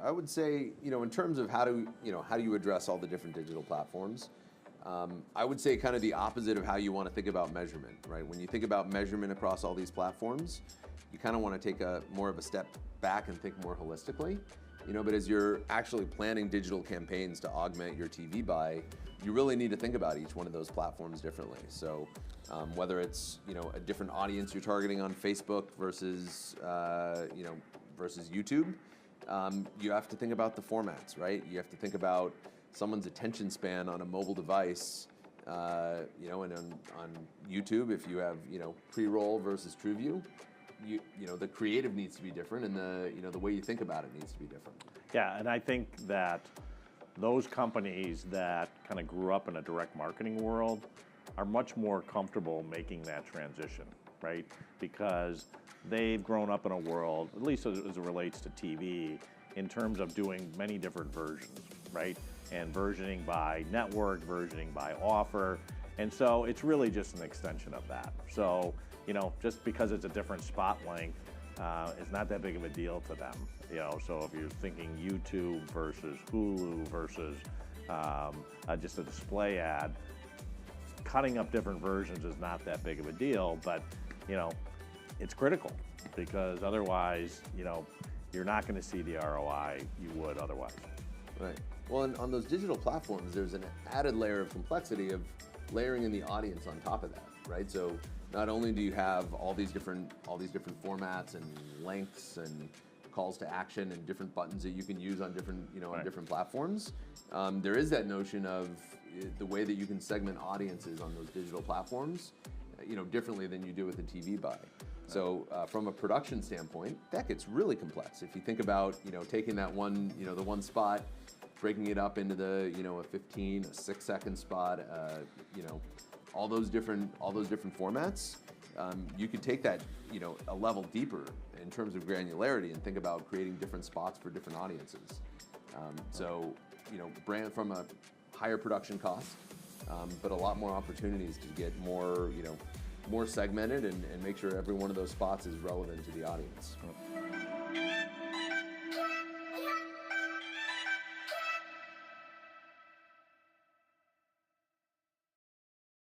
I would say, in terms of how do you address all the different digital platforms, I would say kind of the opposite of how you want to think about measurement, right? When you think about measurement across all these platforms, you kind of want to take more of a step back and think more holistically. But as you're actually planning digital campaigns to augment your TV buy, you really need to think about each one of those platforms differently. So whether it's a different audience you're targeting on Facebook versus versus YouTube, you have to think about the formats, right? You have to think about someone's attention span on a mobile device, and on YouTube, if you have pre-roll versus TrueView, the creative needs to be different, and the way you think about it needs to be different. Yeah, and I think that those companies that kind of grew up in a direct marketing world are much more comfortable making that transition, right? Because they've grown up in a world, at least as it relates to TV, in terms of doing many different versions, right? And versioning by network, versioning by offer. And so it's really just an extension of that. So, just because it's a different spot length, it's not that big of a deal to them. So if you're thinking YouTube versus Hulu versus just a display ad, cutting up different versions is not that big of a deal, but it's critical, because otherwise, you're not going to see the ROI you would otherwise. Right. Well, and on those digital platforms, there's an added layer of complexity of layering in the audience on top of that, right? So not only do you have all these different formats and lengths and calls to action and different buttons that you can use on different on different platforms, there is that notion of the way that you can segment audiences on those digital platforms, differently than you do with a TV buy. So from a production standpoint, that gets really complex. If you think about taking that one the one spot, breaking it up into the a 15, a 6-second spot, all those different formats, you could take that a level deeper in terms of granularity and think about creating different spots for different audiences. So brand from a higher production cost, but a lot more opportunities to get more more segmented and make sure every one of those spots is relevant to the audience.